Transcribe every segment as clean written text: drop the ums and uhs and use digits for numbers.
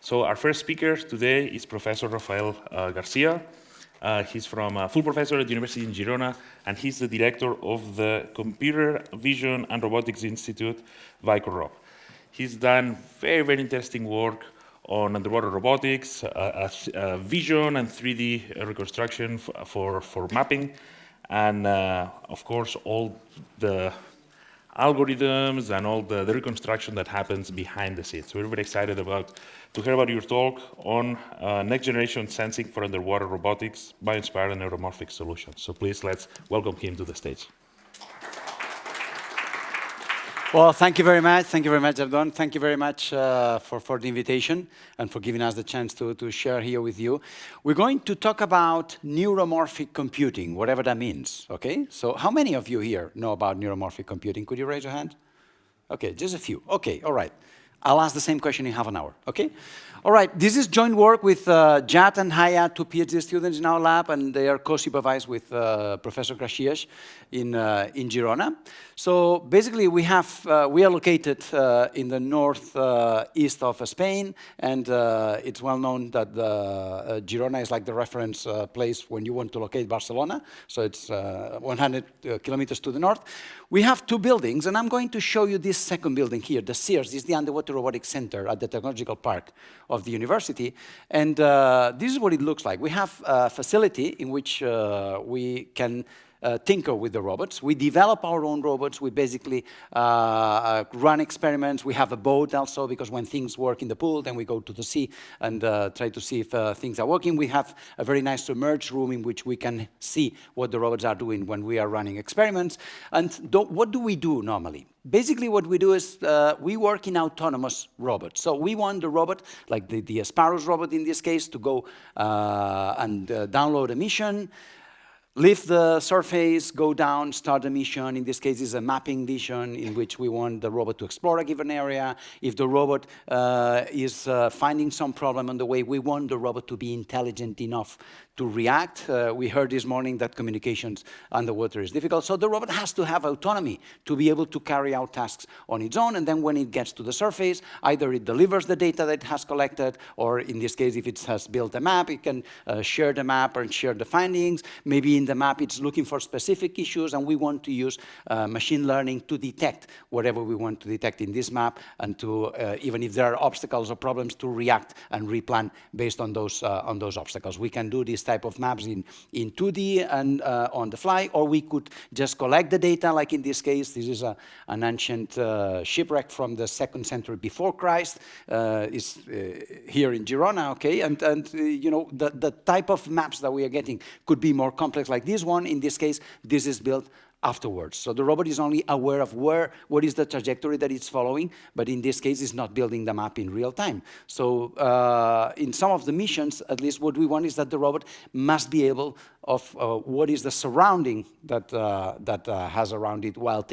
So our first speaker today is Professor Rafael García. He's from full professor at the University in Girona, and he's the director of the Computer Vision and Robotics Institute, VICOROB. He's done very, very interesting work on underwater robotics, vision and 3D reconstruction for mapping, and of course all the algorithms and all the reconstruction that happens behind the scenes. So we're very excited to hear about your talk on next generation sensing for underwater robotics, Bioinspired and Neuromorphic solutions. So please let's welcome him to the stage. Well, thank you very much. Thank you very much, Abdon. Thank you very much for the invitation and for giving us the chance to share here with you. We're going to talk about neuromorphic computing, whatever that means, okay? So how many of you here know about neuromorphic computing? Could you raise your hand? Okay, just a few. Okay, all right. I'll ask the same question in half an hour, okay? All right, this is joint work with Jad and Haya, two PhD students in our lab, and they are co-supervised with Professor García in Girona. So basically, we are located in the northeast of Spain, and it's well known that Girona is like the reference place when you want to locate Barcelona. So it's 100 kilometers to the north. We have two buildings, and I'm going to show you this second building here, the SEARS. This is the Underwater Robotics Center at the Technological Park of the university. And this is what it looks like. We have a facility in which we can tinker with the robots. We develop our own robots. We basically run experiments. We have a boat also, because when things work in the pool, then we go to the sea and try to see if things are working. We have a very nice submerged room in which we can see what the robots are doing when we are running experiments. And what do we do normally? Basically, what we do is we work in autonomous robots. So we want the robot, like the Sparrows robot in this case, to go and download a mission, lift the surface, go down, start the mission. In this case, it's a mapping mission in which we want the robot to explore a given area. If the robot is finding some problem on the way, we want the robot to be intelligent enough to react. We heard this morning that communications underwater is difficult. So the robot has to have autonomy to be able to carry out tasks on its own. And then when it gets to the surface, either it delivers the data that it has collected, or in this case, if it has built a map, it can share the map and share the findings. Maybe in the map, it's looking for specific issues, and we want to use machine learning to detect whatever we want to detect in this map, and to, even if there are obstacles or problems, to react and replan based on those obstacles. We can do this type of maps in 2D and on the fly, or we could just collect the data, like in this case. This is an ancient shipwreck from the 2nd century before Christ. It's here in Girona, okay? And you know, the type of maps that we are getting could be more complex, like this one. In this case, this is built afterwards. So the robot is only aware of what is the trajectory that it's following, but in this case, it's not building the map in real time. So in some of the missions, at least what we want is that the robot must be able of what is the surrounding that has around it while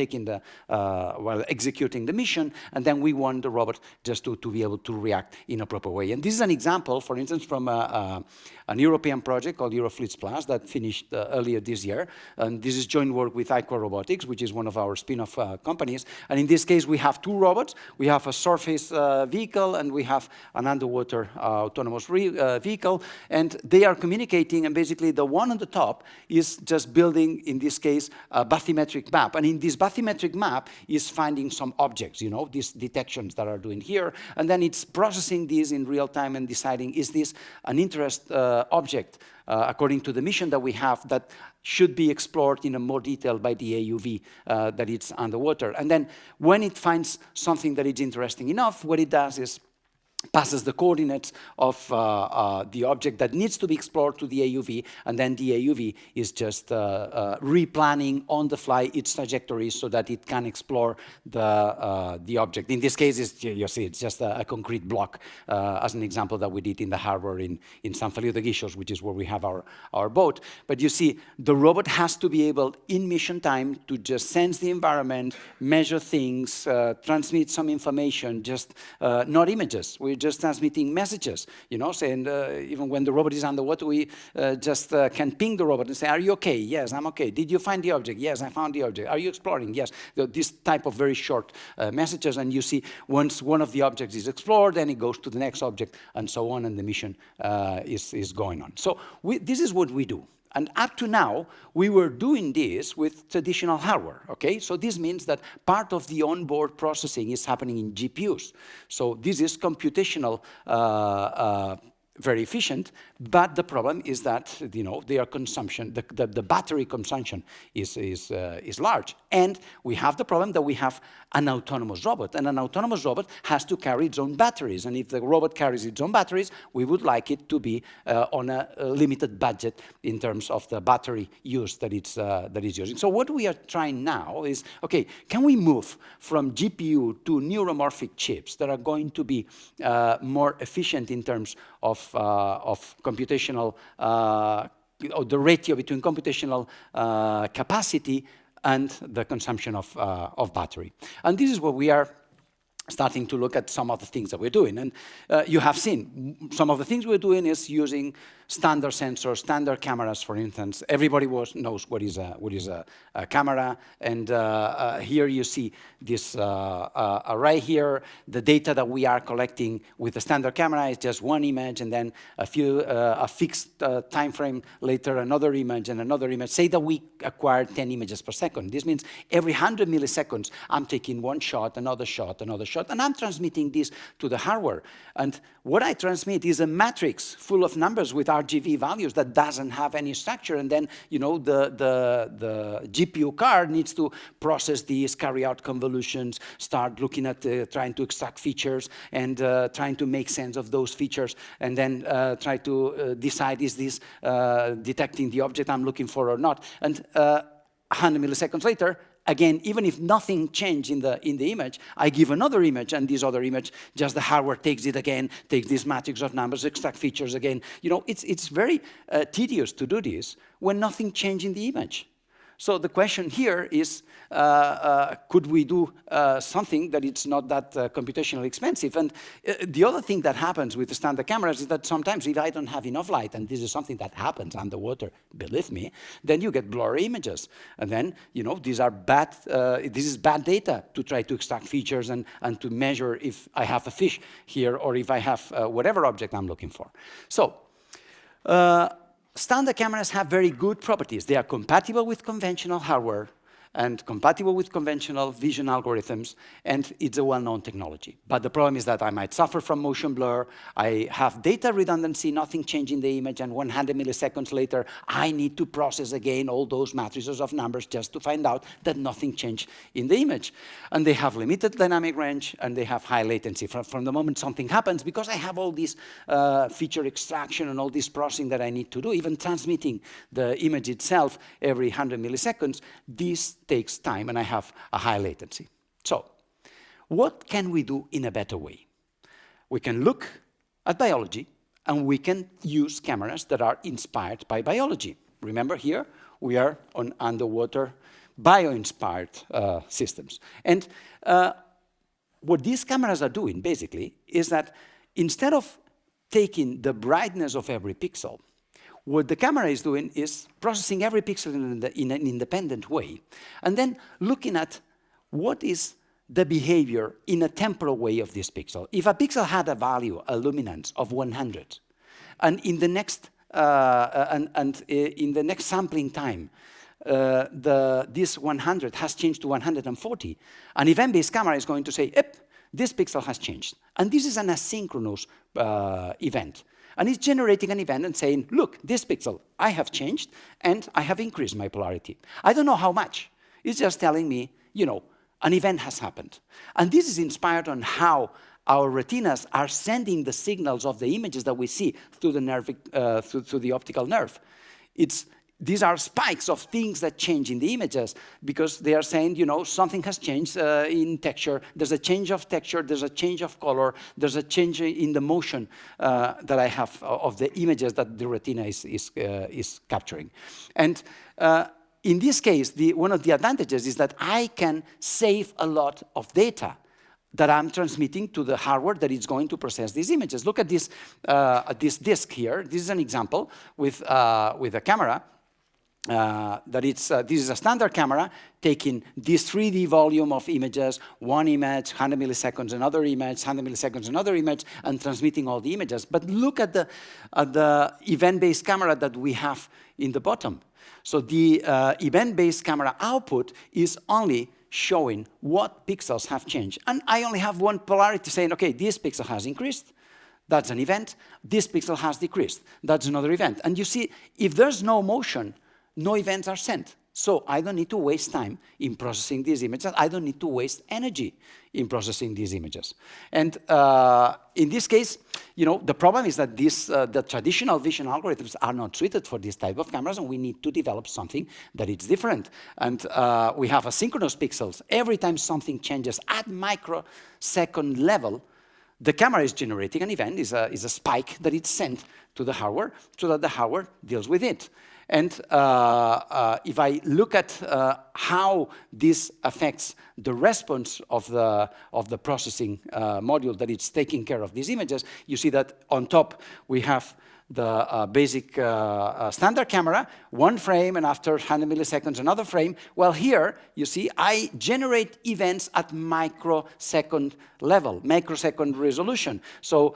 while executing the mission, and then we want the robot just to be able to react in a proper way. And this is an example, for instance, from an European project called Eurofleets Plus that finished earlier this year. And this is joint work with Robotics, which is one of our spin-off companies. And in this case, we have two robots. We have a surface vehicle, and we have an underwater autonomous vehicle. And they are communicating, and basically the one on the top is just building, in this case, a bathymetric map. And in this bathymetric map is finding some objects, you know, these detections that are doing here. And then it's processing these in real time and deciding, is this an interest object according to the mission that we have that should be explored in a more detail by the AUV that it's underwater. And then when it finds something that is interesting enough, what it does is passes the coordinates of the object that needs to be explored to the AUV, and then the AUV is just replanning on the fly its trajectory so that it can explore the object. In this case, you see, it's just a concrete block, as an example that we did in the harbor in San Feliu de Guixos, which is where we have our boat. But you see, the robot has to be able, in mission time, to just sense the environment, measure things, transmit some information, just not images. We're just transmitting messages, saying even when the robot is underwater, we just can ping the robot and say, are you okay? Yes, I'm okay. Did you find the object? Yes, I found the object. Are you exploring? Yes. This type of very short messages, and you see once one of the objects is explored, then it goes to the next object, and so on, and the mission is going on. So this is what we do. And up to now, we were doing this with traditional hardware, okay? So this means that part of the onboard processing is happening in GPUs. So this is computational, very efficient, but the problem is that, their consumption, the battery consumption is large. And we have the problem that we have an autonomous robot, and an autonomous robot has to carry its own batteries. And if the robot carries its own batteries, we would like it to be on a limited budget in terms of the battery use that it's using. So what we are trying now is, okay, can we move from GPU to neuromorphic chips that are going to be more efficient in terms of computational, or the ratio between computational capacity and the consumption of battery. And this is what we are starting to look at some of the things that we're doing. And you have seen some of the things we're doing is using standard sensors, standard cameras, for instance. Everybody knows what is a camera. And here you see this array here. The data that we are collecting with the standard camera is just one image, and then a fixed time frame later, another image and another image. Say that we acquire 10 images per second. This means every 100 milliseconds, I'm taking one shot, another shot, and I'm transmitting this to the hardware. And what I transmit is a matrix full of numbers with RGB values that doesn't have any structure. And then, the GPU card needs to process these, carry out convolutions, start looking at trying to extract features and trying to make sense of those features, and then try to decide, is this detecting the object I'm looking for or not? And 100 milliseconds later, again, even if nothing changed in the image, I give another image, and this other image, just the hardware takes it again, takes this matrix of numbers, extract features again. It's very tedious to do this when nothing changed in the image. So the question here is, could we do something that it's not that computationally expensive? And the other thing that happens with the standard cameras is that sometimes if I don't have enough light, and this is something that happens underwater, believe me, then you get blurry images. And then, these are bad, this is bad data to try to extract features and to measure if I have a fish here or if I have whatever object I'm looking for. So, standard cameras have very good properties. They are compatible with conventional hardware and compatible with conventional vision algorithms, and it's a well-known technology. But the problem is that I might suffer from motion blur, I have data redundancy, nothing changing the image, and 100 milliseconds later, I need to process again all those matrices of numbers just to find out that nothing changed in the image. And they have limited dynamic range, and they have high latency. From the moment something happens, because I have all this feature extraction and all this processing that I need to do, even transmitting the image itself every 100 milliseconds, this takes time, and I have a high latency. So, what can we do in a better way? We can look at biology, and we can use cameras that are inspired by biology. Remember here, we are on underwater Bioinspired systems. And what these cameras are doing, basically, is that instead of taking the brightness of every pixel, what the camera is doing is processing every pixel in an independent way, and then looking at what is the behavior in a temporal way of this pixel. If a pixel had a value, a luminance of 100, and in the next sampling time, this 100 has changed to 140, an event-based camera is going to say, yep, this pixel has changed. And this is an asynchronous event. And it's generating an event and saying, look, this pixel, I have changed, and I have increased my polarity. I don't know how much. It's just telling me, an event has happened. And this is inspired on how our retinas are sending the signals of the images that we see through the nerve, through the optical nerve. These are spikes of things that change in the images because they are saying, something has changed in texture. There's a change of texture. There's a change of color. There's a change in the motion that I have of the images that the retina is capturing. And in this case, one of the advantages is that I can save a lot of data that I'm transmitting to the hardware that is going to process these images. Look at this disk here. This is an example with a camera. This is a standard camera taking this 3D volume of images, one image, 100 milliseconds, another image, 100 milliseconds, another image, and transmitting all the images. But look at the event-based camera that we have in the bottom. So the event-based camera output is only showing what pixels have changed. And I only have one polarity saying, okay, this pixel has increased. That's an event. This pixel has decreased. That's another event. And you see, if there's no motion, no events are sent. So I don't need to waste time in processing these images. I don't need to waste energy in processing these images. And in this case, the problem is that the traditional vision algorithms are not suited for this type of cameras, and we need to develop something that is different. And we have asynchronous pixels. Every time something changes at microsecond level, the camera is generating an event, is a spike that is sent to the hardware so that the hardware deals with it. And if I look at how this affects the response of the processing module that is taking care of these images, you see that on top we have the basic standard camera, one frame, and after 100 milliseconds, another frame. Well, here, you see, I generate events at microsecond level, microsecond resolution. So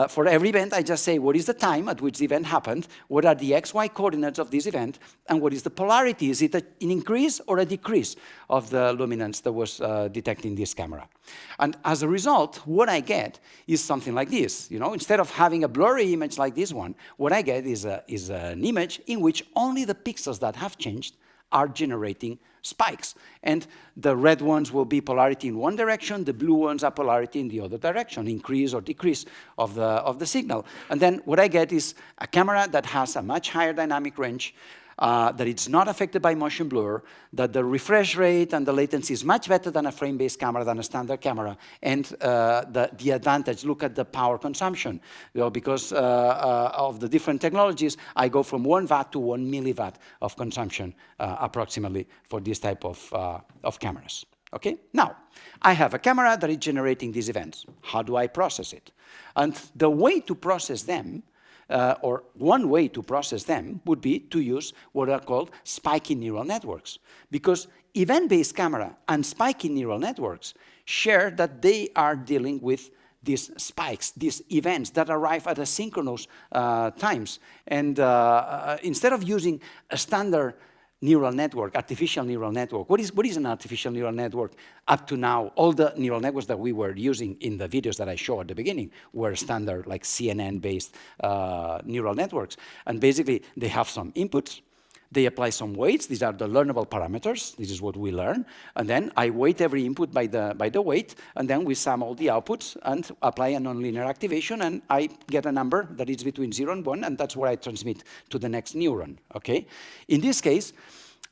for every event, I just say, what is the time at which the event happened? What are the XY coordinates of this event? And what is the polarity? Is it an increase or a decrease of the luminance that was detecting this camera? And as a result, what I get is something like this. Instead of having a blurry image like this one, what I get is an image in which only the pixels that have changed are generating spikes. And the red ones will be polarity in one direction, the blue ones are polarity in the other direction, increase or decrease of the signal. And then what I get is a camera that has a much higher dynamic range, that it's not affected by motion blur, that the refresh rate and the latency is much better than a frame-based camera, than a standard camera, and the advantage, look at the power consumption. Because of the different technologies, I go from 1 watt to 1 milliwatt of consumption, approximately, for this type of cameras. Okay? Now, I have a camera that is generating these events. How do I process it? And the way to process them, or one way to process them, would be to use what are called spiky neural networks. Because event-based camera and spiky neural networks share that they are dealing with these spikes, these events that arrive at asynchronous times. And instead of using a standard neural network, artificial neural network. What is an artificial neural network? Up to now, all the neural networks that we were using in the videos that I showed at the beginning were standard, like CNN-based neural networks. And basically, they have some inputs. They apply some weights. These are the learnable parameters. This is what we learn. And then I weight every input by the weight, and then we sum all the outputs and apply a nonlinear activation, and I get a number that is between 0 and 1, and that's what I transmit to the next neuron, okay? In this case,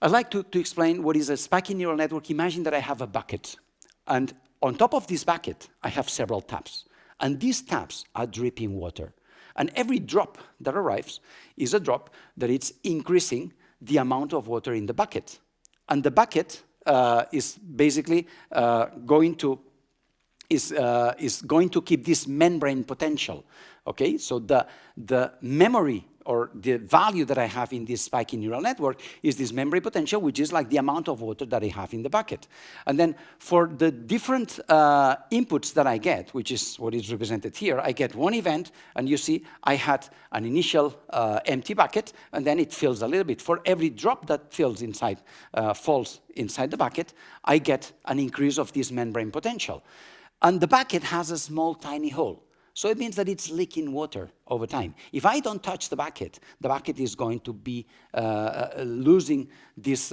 I'd like to explain what is a spiky neural network. Imagine that I have a bucket, and on top of this bucket, I have several taps, and these taps are dripping water. And every drop that arrives is a drop that is increasing the amount of water in the bucket. And the bucket is basically going to keep this membrane potential. Okay, so the memory or the value that I have in this spiky neural network is this membrane potential, which is like the amount of water that I have in the bucket. And then for the different inputs that I get, which is what is represented here, I get one event, and you see I had an initial empty bucket, and then it fills a little bit. For every drop that falls inside the bucket, I get an increase of this membrane potential. And the bucket has a small, tiny hole. So it means that it's leaking water over time. If I don't touch the bucket is going to be losing this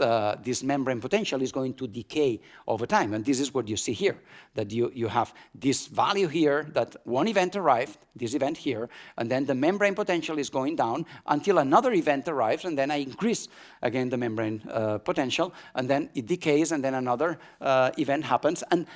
membrane potential, is going to decay over time. And this is what you see here, that you have this value here, that one event arrived, this event here, and then the membrane potential is going down until another event arrives, and then I increase again the membrane potential, and then it decays, and then another event happens. And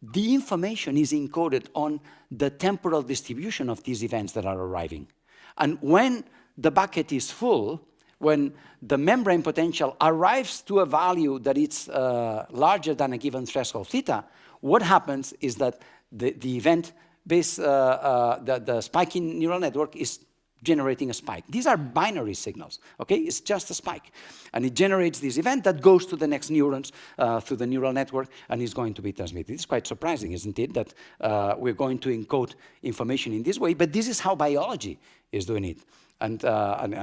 the information is encoded on the temporal distribution of these events that are arriving. And when the bucket is full, when the membrane potential arrives to a value that is larger than a given threshold theta, what happens is that the event-based, the spiking neural network is generating a spike. These are binary signals, okay? It's just a spike. And it generates this event that goes to the next neurons through the neural network and is going to be transmitted. It's quite surprising, isn't it, that we're going to encode information in this way, but this is how biology is doing it. And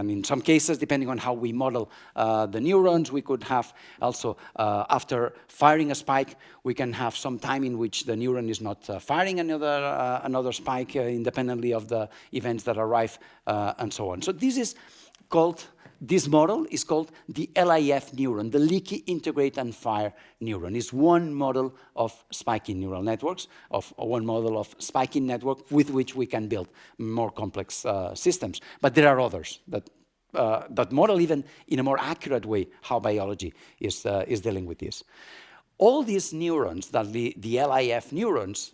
in some cases, depending on how we model the neurons, we could have also, after firing a spike, we can have some time in which the neuron is not firing another spike independently of the events that arrive, and so on. So this model is called the LIF neuron, the leaky integrate and fire neuron. It's one model of spiking neural networks, one model of spiking network with which we can build more complex systems. But there are others that model even in a more accurate way how biology is dealing with this. All these neurons, the LIF neurons,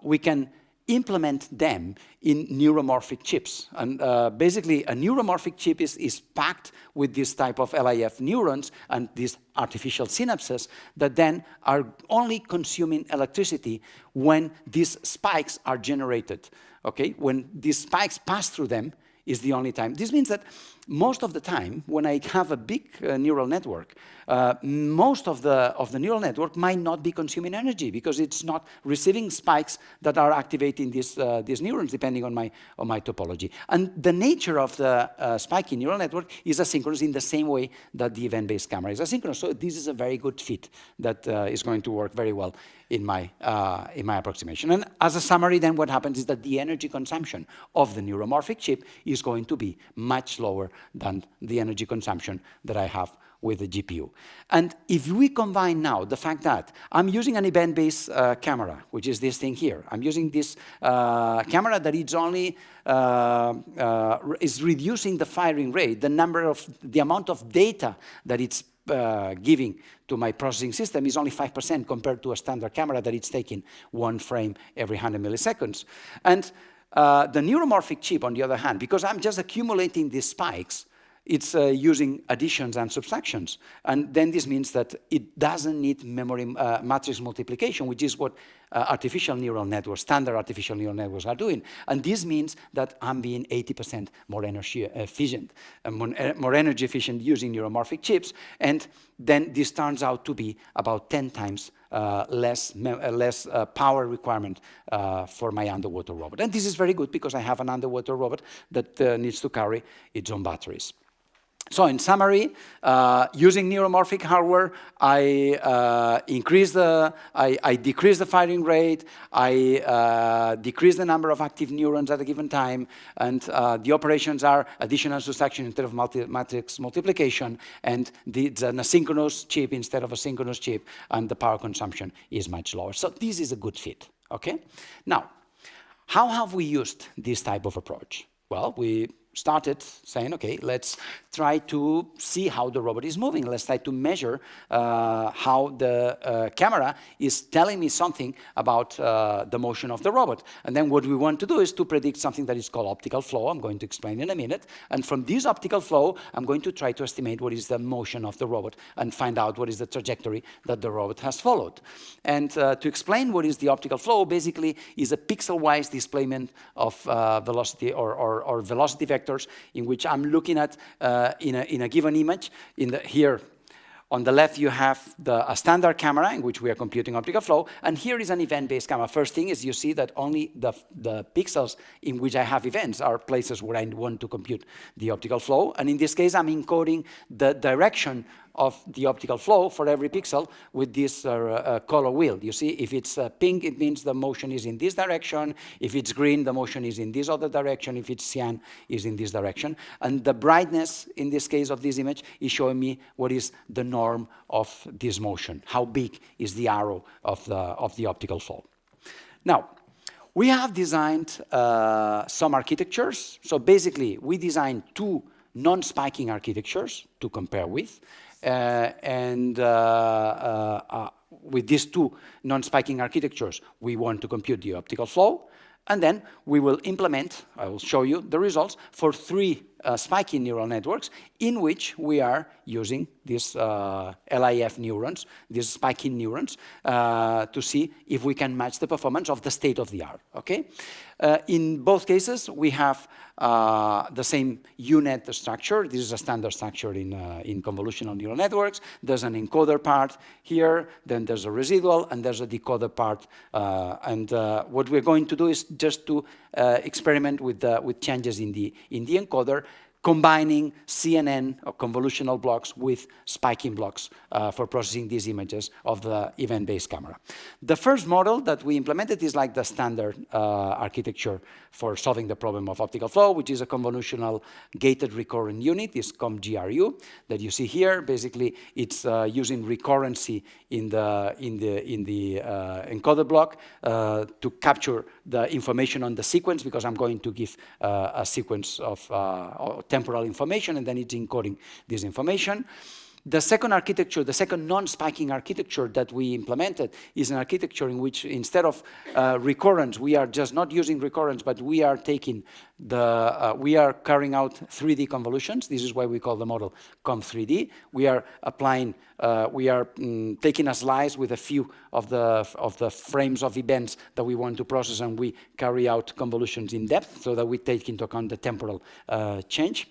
we can implement them in neuromorphic chips. And basically, a neuromorphic chip is packed with this type of LIF neurons and these artificial synapses that then are only consuming electricity when these spikes are generated. Okay? When these spikes pass through them is the only time. This means that most of the time, when I have a big neural network, most of the neural network might not be consuming energy because it's not receiving spikes that are activating these neurons, depending on my topology. And the nature of the spiking neural network is asynchronous in the same way that the event-based camera is asynchronous. So this is a very good fit that is going to work very well in my approximation. And as a summary, then what happens is that the energy consumption of the neuromorphic chip is going to be much lower than the energy consumption that I have with the GPU. And if we combine now the fact that I'm using an event-based camera, which is this thing here. I'm using this camera that it's only is reducing the firing rate, the amount of data that it's giving to my processing system is only 5% compared to a standard camera that it's taking 1 frame every 100 milliseconds. And the neuromorphic chip, on the other hand, because I'm just accumulating these spikes, it's using additions and subtractions. And then this means that it doesn't need memory matrix multiplication, which is what artificial neural networks, standard artificial neural networks are doing. And this means that I'm being 80% more energy efficient, more energy efficient using neuromorphic chips. And then this turns out to be about 10 times less power requirement for my underwater robot. And this is very good because I have an underwater robot that needs to carry its own batteries. So in summary, using neuromorphic hardware, I decrease the firing rate, I decrease the number of active neurons at a given time, and the operations are addition and subtraction instead of matrix multiplication, and it's an asynchronous chip instead of a synchronous chip, and the power consumption is much lower. So this is a good fit, okay? Now, how have we used this type of approach? Well, we started saying, okay, let's try to see how the robot is moving. Let's try to measure how the camera is telling me something about the motion of the robot. And then what we want to do is to predict something that is called optical flow. I'm going to explain in a minute. And from this optical flow, I'm going to try to estimate what is the motion of the robot and find out what is the trajectory that the robot has followed. And to explain what is the optical flow, basically is a pixel-wise displacement of velocity or velocity vector in which I'm looking at in a given image. Here on the left, you have a standard camera in which we are computing optical flow, and here is an event-based camera. First thing is you see that only the pixels in which I have events are places where I want to compute the optical flow, and in this case, I'm encoding the direction of the optical flow for every pixel with this color wheel. You see, if it's pink, it means the motion is in this direction. If it's green, the motion is in this other direction. If it's cyan, is in this direction. And the brightness, in this case of this image, is showing me what is the norm of this motion. How big is the arrow of the optical flow? Now, we have designed some architectures. So basically, we designed 2 non-spiking architectures to compare with. With these 2 non-spiking architectures, we want to compute the optical flow, and then we will implement, I will show you the results, for 3 spiking neural networks in which we are using these LIF neurons, these spiking neurons, to see if we can match the performance of the state of the art, okay? In both cases, we have the same UNet structure. This is a standard structure in convolutional neural networks. There's an encoder part here, then there's a residual, and there's a decoder part. What we're going to do is just to experiment with changes in the encoder, combining CNN or convolutional blocks with spiking blocks for processing these images of the event-based camera. The first model that we implemented is like the standard architecture for solving the problem of optical flow, which is a convolutional gated recurrent unit, is COMGRU, that you see here. Basically, it's using recurrency in the encoder block to capture the information on the sequence, because I'm going to give a sequence of temporal information, and then it's encoding this information. The second architecture, the second non-spiking architecture that we implemented is an architecture in which instead of recurrence, we are just not using recurrence, but we are taking we are carrying out 3D convolutions. This is why we call the model COM3D. We are applying, taking a slice with a few of the frames of events that we want to process, and we carry out convolutions in depth so that we take into account the temporal change.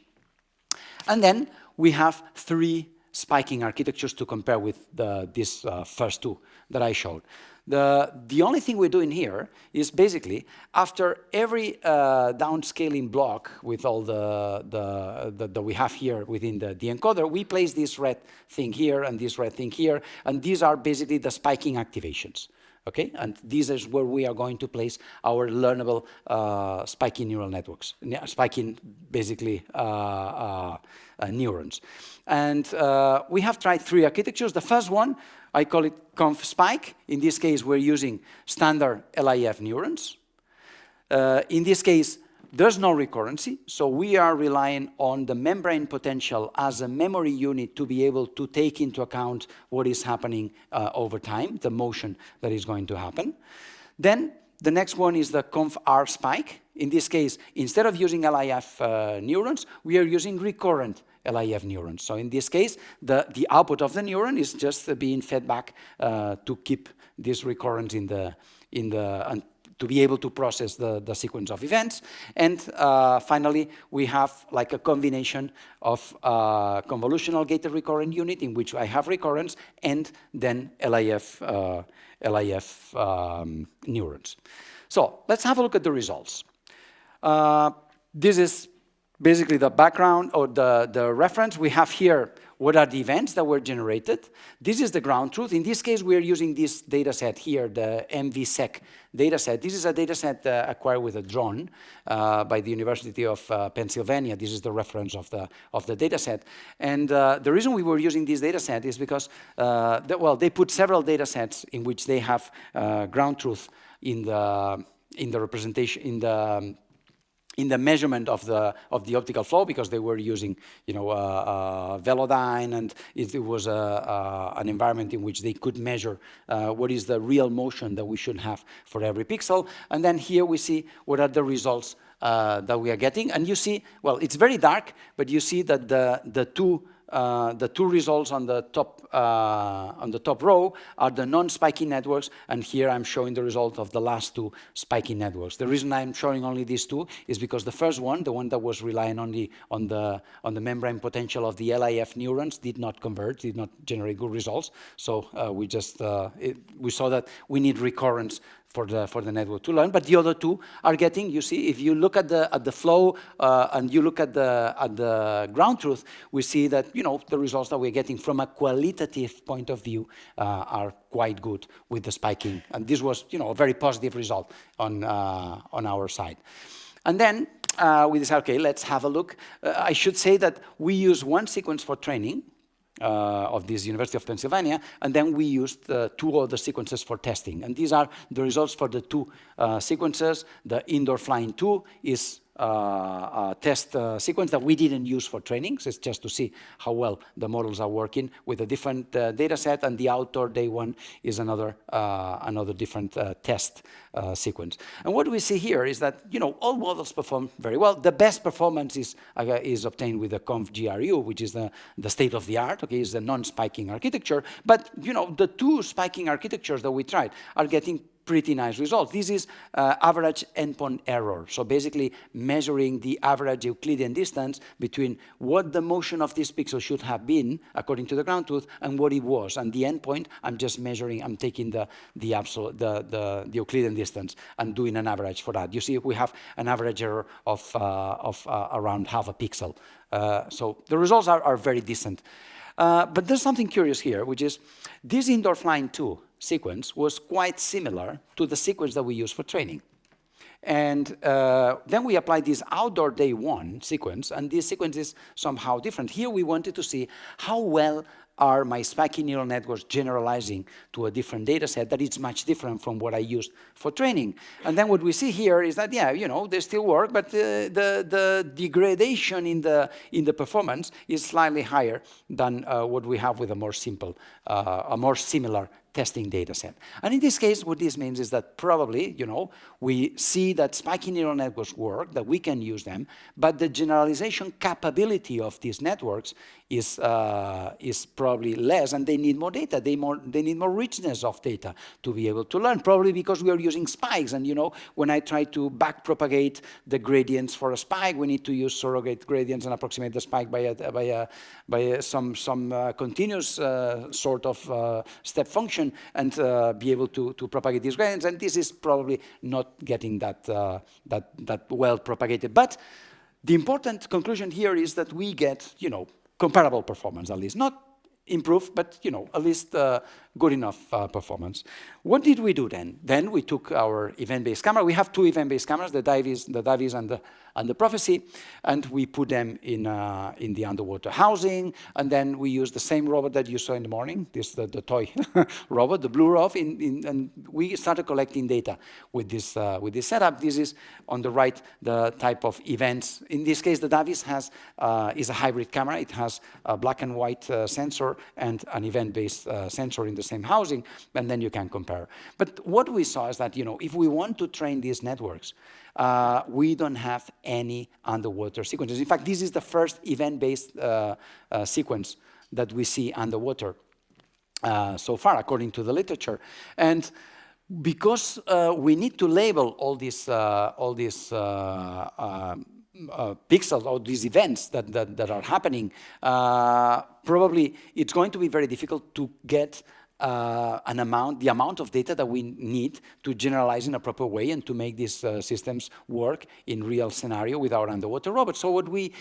And then we have 3 spiking architectures to compare with these first 2 that I showed. The only thing we're doing here is basically after every downscaling block with all that we have here within the encoder, we place this red thing here and this red thing here, and these are basically the spiking activations. Okay, and this is where we are going to place our learnable spiking neural networks, spiking basically neurons. And we have tried 3 architectures. The first one, I call it conf-spike. In this case, we're using standard LIF neurons. In this case, there's no recurrency, so we are relying on the membrane potential as a memory unit to be able to take into account what is happening over time, the motion that is going to happen. Then the next one is the conf-R spike. In this case, instead of using LIF neurons, we are using recurrent LIF neurons. So in this case, the output of the neuron is just being fed back to keep this recurrence and to be able to process the sequence of events. And finally, we have like a combination of convolutional gated recurrent unit in which I have recurrence and then LIF neurons. So let's have a look at the results. This is basically the background or the reference. We have here what are the events that were generated. This is the ground truth. In this case, we are using this data set here, the MVSEC data set. This is a data set acquired with a drone by the University of Pennsylvania. This is the reference of the data set. And the reason we were using this data set is because, they put several data sets in which they have ground truth in the representation, in the measurement of the optical flow, because they were using, Velodyne, and it was an environment in which they could measure what is the real motion that we should have for every pixel. And then here we see what are the results that we are getting. And you see, well, it's very dark, but you see that the two results on the top row are the non-spiking networks, and here I'm showing the result of the last 2 spiking networks. The reason I'm showing only these 2 is because the first one, the one that was relying only on the membrane potential of the LIF neurons, did not converge, did not generate good results. So we saw that we need recurrence for the network to learn, but the other 2 are getting. You see, if you look at the flow and you look at the ground truth, we see that the results that we're getting from a qualitative point of view are quite good with the spiking, and this was a very positive result on our side. And then we decided, okay, let's have a look. I should say that we use one sequence for training of this University of Pennsylvania, and then we used 2 other sequences for testing. And these are the results for the 2 sequences. The indoor flying 2 is test sequence that we didn't use for training. So it's just to see how well the models are working with a different data set, and the outdoor day one is another different test sequence. And what we see here is that all models perform very well. The best performance is obtained with the conv-GRU, which is the state of the art. Okay, is the non-spiking architecture. But the two spiking architectures that we tried are getting pretty nice results. This is average endpoint error. So basically measuring the average Euclidean distance between what the motion of this pixel should have been according to the ground truth and what it was. And the endpoint, I'm just measuring, I'm taking the Euclidean distance and doing an average for that. You see, we have an average error of around half a pixel. So the results are very decent. But there's something curious here, which is this indoor flying 2 sequence was quite similar to the sequence that we use for training. And then we applied this outdoor day 1 sequence, and this sequence is somehow different. Here we wanted to see how well are my spiky neural networks generalizing to a different data set that is much different from what I used for training. And then what we see here is that, yeah, they still work, but the degradation in the performance is slightly higher than what we have with a more simple, a more similar testing data set. And in this case, what this means is that probably, we see that spiky neural networks work, that we can use them, but the generalization capability of these networks is probably less, and they need more data. They need more richness of data to be able to learn, probably because we are using spikes. And when I try to backpropagate the gradients for a spike, we need to use surrogate gradients and approximate the spike by some continuous sort of step function, and be able to propagate these gradients. And this is probably not getting that well propagated. But the important conclusion here is that we get, comparable performance, at least. Not improved, but at least good enough performance. What did we do then? Then we took our event-based camera. We have 2 event-based cameras, the Davis and the Prophecy, and we put them in the underwater housing. And then we used the same robot that you saw in the morning, the toy robot, the blue ROV, and we started collecting data with this setup. This is on the right the type of events. In this case, the Davis is a hybrid camera. It has a black and white sensor and an event-based sensor in the same housing, and then you can compare. But what we saw is that if we want to train these networks, we don't have any underwater sequences. In fact, this is the first event-based sequence that we see underwater so far, according to the literature. And because we need to label all these pixels, or these events that are happening, probably it's going to be very difficult to get the amount of data that we need to generalize in a proper way and to make these systems work in real scenario with our underwater robots. So what we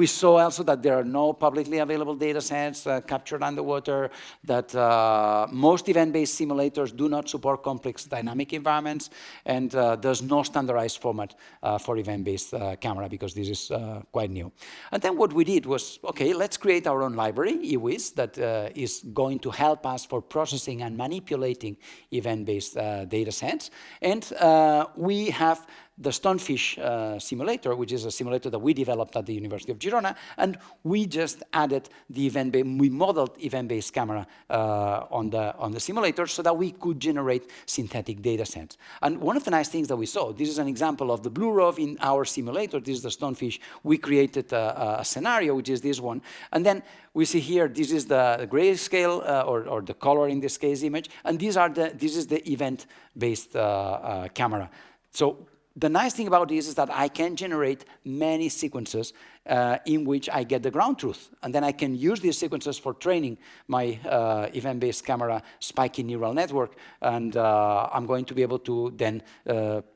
saw also that there are no publicly available data sets captured underwater, that most event-based simulators do not support complex dynamic environments, and there's no standardized format for event-based camera, because this is quite new. And then what we did was, okay, let's create our own library, EWIS, that is going to help us for processing and manipulating event-based data sets. And we have the Stonefish simulator, which is a simulator that we developed at the University of Girona, and we just added the we modeled event-based camera on the simulator so that we could generate synthetic data sets. And one of the nice things that we saw, this is an example of the blue ROV in our simulator. This is the Stonefish. We created a scenario, which is this one, and then we see here, this is the grayscale, or the color in this case image, and this is the event-based camera. So the nice thing about this is that I can generate many sequences in which I get the ground truth. And then I can use these sequences for training my event-based camera spiky neural network. And I'm going to be able to then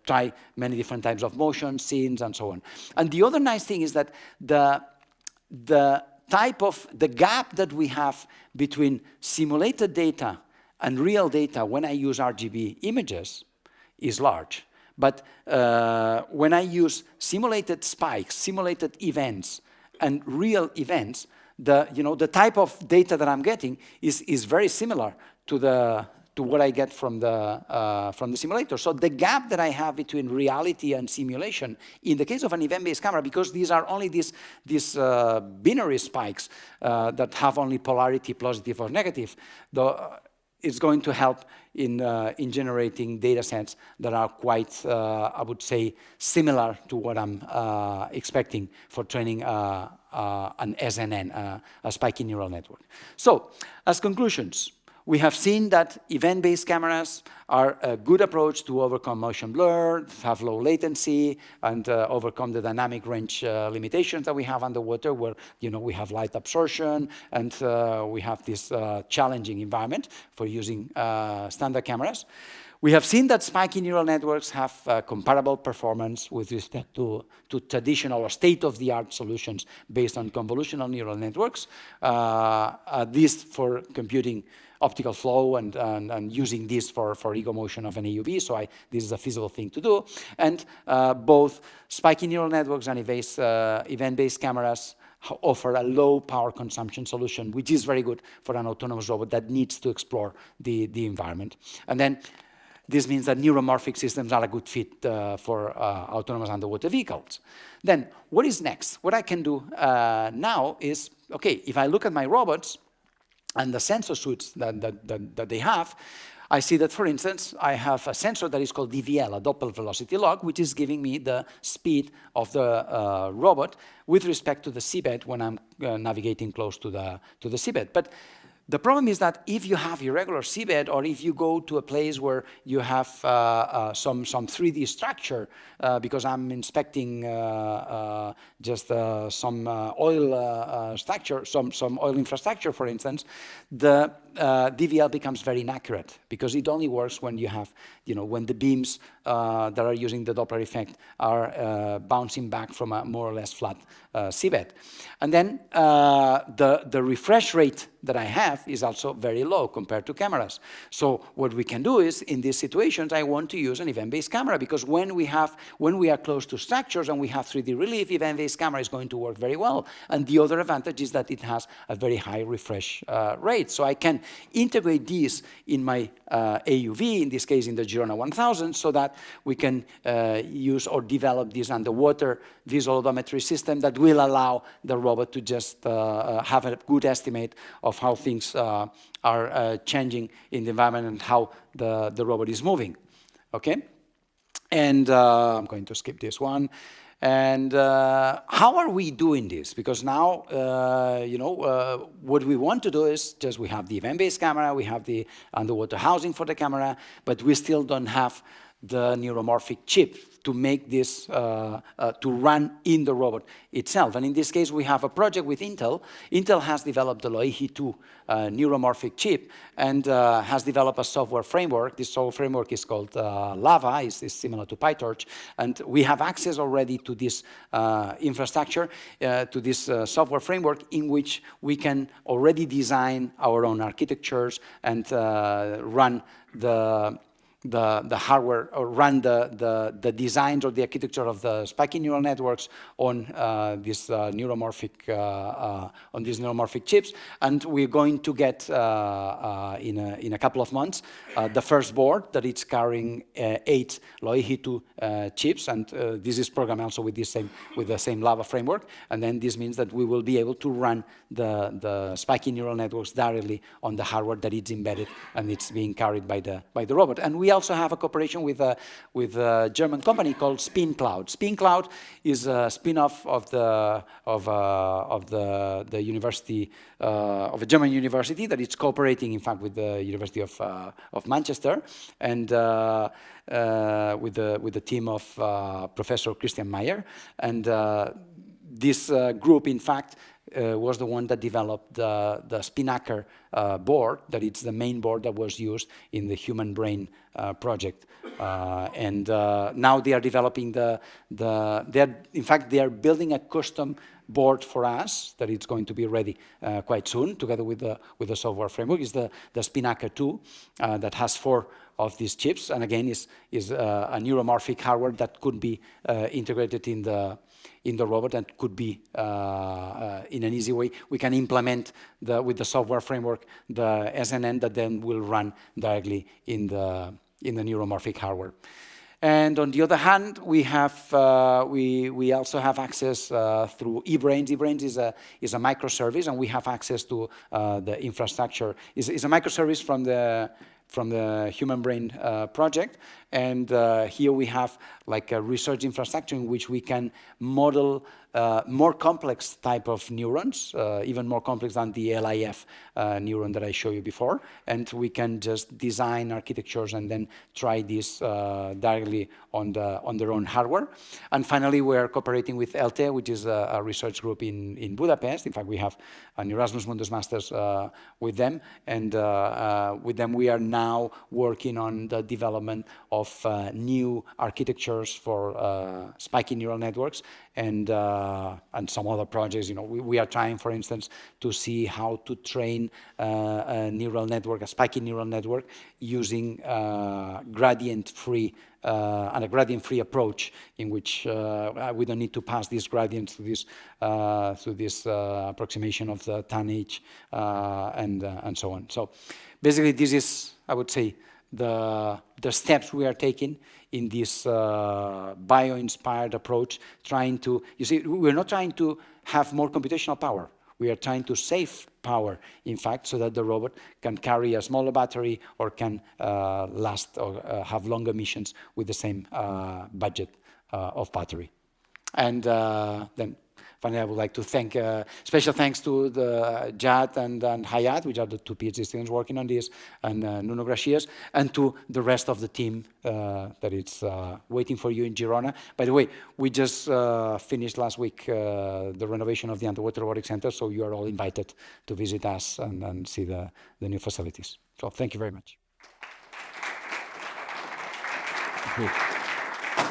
try many different types of motion, scenes, and so on. And the other nice thing is that the gap that we have between simulated data and real data when I use RGB images is large. But when I use simulated spikes, simulated events, and real events, the type of data that I'm getting is very similar to to what I get from the simulator. So the gap that I have between reality and simulation, in the case of an event-based camera, because these are only these binary spikes that have only polarity positive or negative, it's going to help in generating data sets that are quite, I would say, similar to what I'm expecting for training an SNN, a spiky neural network. So, as conclusions, we have seen that event-based cameras are a good approach to overcome motion blur, have low latency, and overcome the dynamic range limitations that we have underwater, where we have light absorption, and we have this challenging environment for using standard cameras. We have seen that spiky neural networks have comparable performance with respect to traditional or state-of-the-art solutions based on convolutional neural networks, at least for computing optical flow and using this for ego motion of an AUV. So this is a feasible thing to do. And both spiky neural networks and event-based cameras offer a low power consumption solution, which is very good for an autonomous robot that needs to explore the environment. And then this means that neuromorphic systems are a good fit for autonomous underwater vehicles. Then what is next? What I can do now is, okay, if I look at my robots and the sensor suites that they have, I see that, for instance, I have a sensor that is called DVL, a Doppler velocity log, which is giving me the speed of the robot with respect to the seabed when I'm navigating close to the seabed. But the problem is that if you have irregular seabed, or if you go to a place where you have some 3D structure, because I'm inspecting just some oil structure, some oil infrastructure, for instance, the DVL becomes very inaccurate, because it only works when you have, when the beams that are using the Doppler effect are bouncing back from a more or less flat seabed. And then the refresh rate that I have is also very low compared to cameras. So what we can do is, in these situations, I want to use an event-based camera, because when we are close to structures and we have 3D relief, event-based camera is going to work very well. And the other advantage is that it has a very high refresh rate. So I can integrate these in my AUV, in this case in the Girona 1000, so that we can use or develop this underwater visual odometry system that will allow the robot to just have a good estimate of how things are changing in the environment and how the robot is moving. Okay? And I'm going to skip this one. And how are we doing this? Because now, what we want to do is just, we have the event-based camera, we have the underwater housing for the camera, but we still don't have the neuromorphic chip to make this, to run in the robot itself. And in this case, we have a project with Intel. Intel has developed the Loihi 2 neuromorphic chip and has developed a software framework. This software framework is called Lava, is similar to PyTorch. And we have access already to this infrastructure, to this software framework, in which we can already design our own architectures and run the hardware, or run the designs or the architecture of the spiky neural networks on these neuromorphic chips, and we're going to get in a couple of months the first board that it's carrying 8 Loihi 2 chips, and this is programmed also with the same Lava framework, and then this means that we will be able to run the spiky neural networks directly on the hardware that is embedded and it's being carried by the robot. And we also have a cooperation with a German company called SpinCloud. SpinCloud is a spin-off of the university, of a German university that is cooperating, in fact, with the University of Manchester, and with the team of Professor Christian Meyer. And this group, in fact, was the one that developed the Spinnaker board, that it's the main board that was used in the human brain project Now they are developing in fact, they are building a custom board for us that it's going to be ready quite soon, together with the software framework. Is the Spinnaker 2 that has 4 of these chips, and again is a neuromorphic hardware that could be integrated in the robot, and could be in an easy way. We can implement with the software framework the SNN that then will run directly in the neuromorphic hardware. And on the other hand, we also have access through eBrains. eBrains is a microservice, and we have access to the infrastructure. It's a microservice from the Human Brain project, and here we have like a research infrastructure in which we can model more complex type of neurons, even more complex than the LIF neuron that I showed you before, and we can just design architectures and then try this directly on their own hardware. And finally, we're cooperating with ELTE, which is a research group in Budapest. In fact, we have an Erasmus Mundus Masters with them, and with them we are now working on the development of new architectures for spiky neural networks, and some other projects. We are trying, for instance, to see how to train a neural network, a spiky neural network, using gradient-free and a gradient-free approach, in which we don't need to pass these gradients through this approximation of the tanh and so on. So basically, this is, I would say, the steps we are taking in this bio-inspired approach, trying to, you see, we're not trying to have more computational power. We are trying to save power, in fact, so that the robot can carry a smaller battery or can last or have longer missions with the same budget of battery. And then finally, I would like to thank, special thanks to the Jad and Hayat, which are the 2 PhD students working on this, and Nuno Gracias, and to the rest of the team that is waiting for you in Girona. By the way, we just finished last week the renovation of the Underwater Robotics Center, so you are all invited to visit us and see the new facilities. So thank you very much.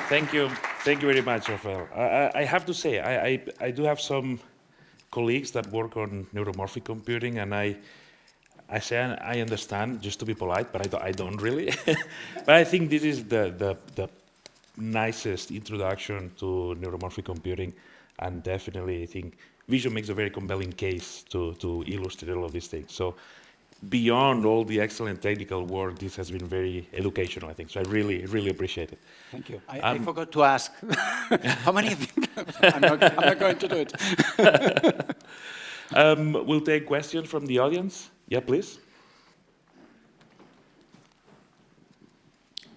Thank you. Thank you very much, Rafael. I have to say, I do have some colleagues that work on neuromorphic computing, and I say I understand, just to be polite, but I don't really. But I think this is the nicest introduction to neuromorphic computing, and definitely I think Vision makes a very compelling case to illustrate all of these things. So beyond all the excellent technical work, this has been very educational, I think. So I really, really appreciate it. Thank you. I forgot to ask, how many of you? I'm not going to do it. We'll take questions from the audience. Yeah, please.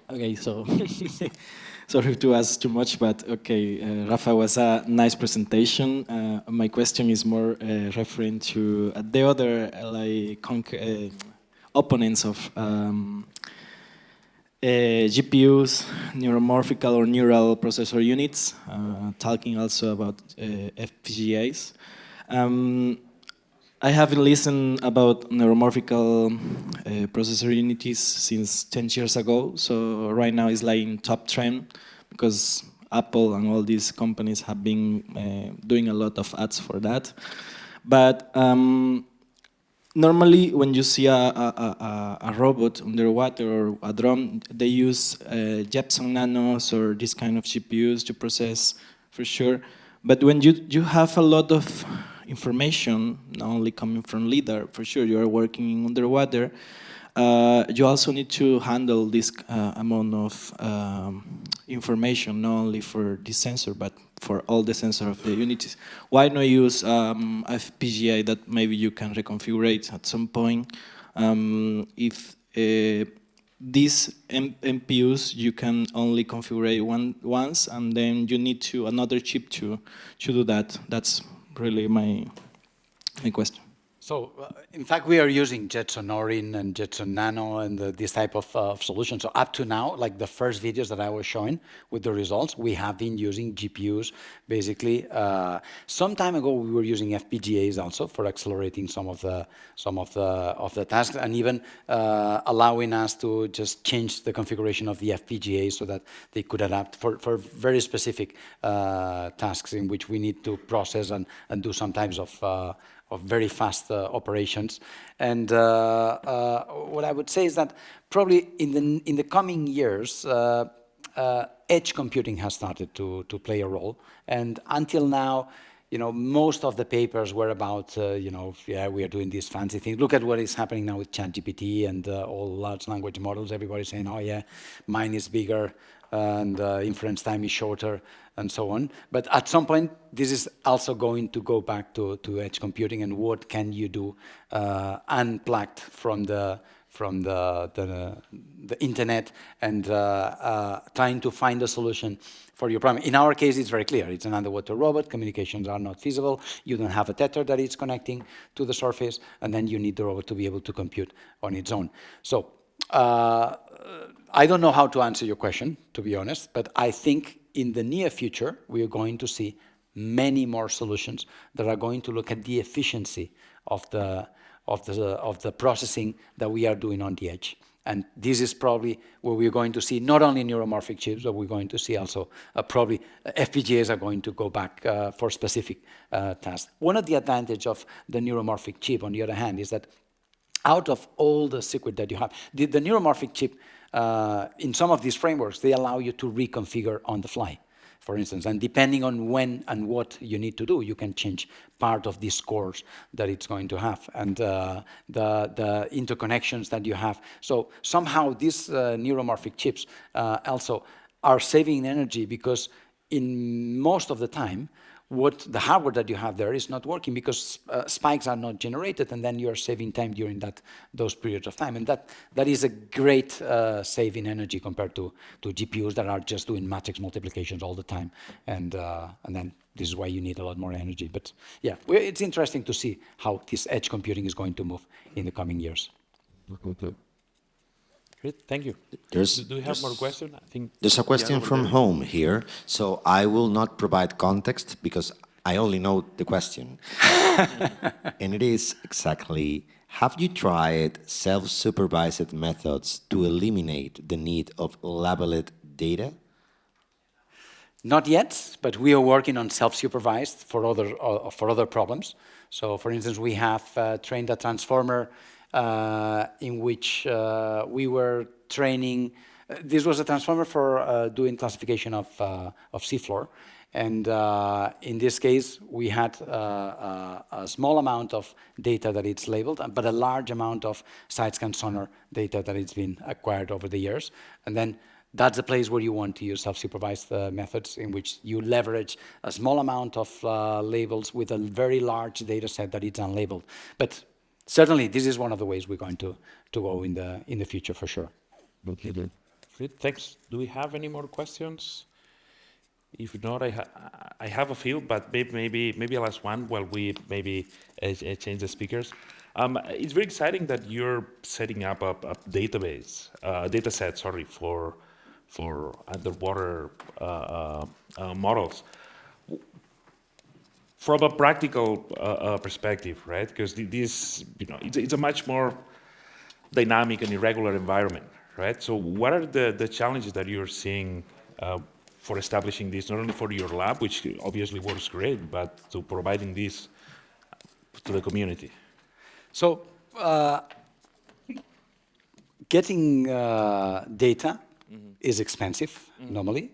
Okay, so sorry to ask too much, but okay, Rafa, was a nice presentation. My question is more referring to the other opponents of GPUs, neuromorphical or neural processor units, talking also about FPGAs. I have listened about neuromorphical processor unities since 10 years ago, so right now it's like in top trend because Apple and all these companies have been doing a lot of ads for that. But normally when you see a robot underwater or a drone, they use Jepson Nanos or this kind of GPUs to process, for sure. But when you have a lot of information, not only coming from LiDAR, for sure, you are working underwater, you also need to handle this amount of information, not only for this sensor, but for all the sensors of the unities. Why not use FPGA that maybe you can reconfigure at some point? If these MPUs you can only configure once, and then you need another chip to do that. That's really my question. So, in fact, we are using Jetson Orin and Jetson Nano and this type of solution. So up to now, like the first videos that I was showing with the results, we have been using GPUs. Basically, some time ago we were using FPGAs also for accelerating some of the tasks, and even allowing us to just change the configuration of the FPGA so that they could adapt for very specific tasks in which we need to process and do sometimes of very fast operations. And what I would say is that probably in the coming years, edge computing has started to play a role. And until now, most of the papers were about, yeah, we are doing these fancy things. Look at what is happening now with ChatGPT and all large language models. Everybody's saying, oh yeah, mine is bigger and inference time is shorter and so on. But at some point, this is also going to go back to edge computing and what can you do unplugged from the internet and trying to find a solution for your problem. In our case, it's very clear. It's an underwater robot. Communications are not feasible. You don't have a tether that is connecting to the surface, and then you need the robot to be able to compute on its own. So I don't know how to answer your question, to be honest, but I think in the near future, we are going to see many more solutions that are going to look at the efficiency of the processing that we are doing on the edge. And this is probably where we're going to see not only neuromorphic chips, but we're going to see also probably FPGAs are going to go back for specific tasks. One of the advantages of the neuromorphic chip, on the other hand, is that out of all the circuit that you have, the neuromorphic chip, in some of these frameworks, they allow you to reconfigure on the fly, for instance. And depending on when and what you need to do, you can change part of these cores that it's going to have and the interconnections that you have. So somehow these neuromorphic chips also are saving energy because in most of the time, what the hardware that you have there is not working because spikes are not generated, and then you are saving time during those periods of time. And that is a great saving energy compared to GPUs that are just doing matrix multiplications all the time. And then this is why you need a lot more energy. But yeah, it's interesting to see how this edge computing is going to move in the coming years. Great, thank you. Do we have more questions? I think there's a question from home here, so I will not provide context because I only know the question. And it is exactly, have you tried self-supervised methods to eliminate the need of labeled data? Not yet, but we are working on self-supervised for other problems. So, for instance, we have trained a transformer in which we were training. This was a transformer for doing classification of seafloor. And in this case, we had a small amount of data that it's labeled, but a large amount of side-scan sonar data that it's been acquired over the years. And then that's the place where you want to use self-supervised methods in which you leverage a small amount of labels with a very large data set that it's unlabeled. But certainly, this is one of the ways we're going to go in the future for sure. Okay. Great, thanks. Do we have any more questions? If not, I have a few, but maybe I'll ask one while we maybe change the speakers. It's very exciting that you're setting up a database, data set, sorry, for underwater models. From a practical perspective, right? Because this, it's a much more dynamic and irregular environment, right? So what are the challenges that you're seeing for establishing this, not only for your lab, which obviously works great, but to providing this to the community? So getting data is expensive, normally.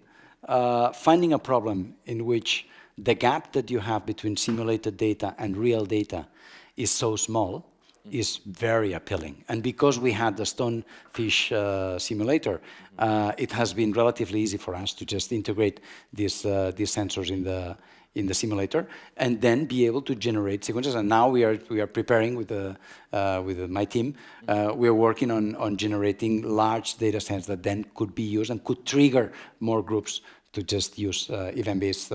Finding a problem in which the gap that you have between simulated data and real data is so small is very appealing. And because we had the stonefish simulator, it has been relatively easy for us to just integrate these sensors in the simulator and then be able to generate sequences. And now we are preparing with my team. We are working on generating large data sets that then could be used and could trigger more groups to just use event-based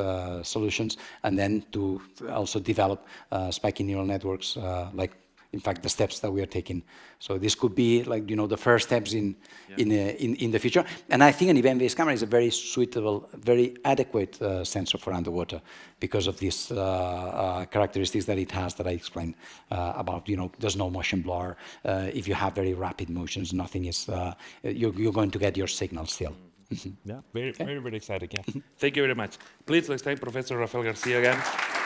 solutions, and then to also develop spiky neural networks like in fact, the steps that we are taking. So this could be like, you know, the first steps in the future. And I think an event-based camera is a very suitable, very adequate sensor for underwater because of these characteristics that it has that I explained about, you know, there's no motion blur. If you have very rapid motions, nothing is, you're going to get your signal still. Yeah, very excited. Yeah. Thank you very much. Please, let's thank Professor Rafael García again.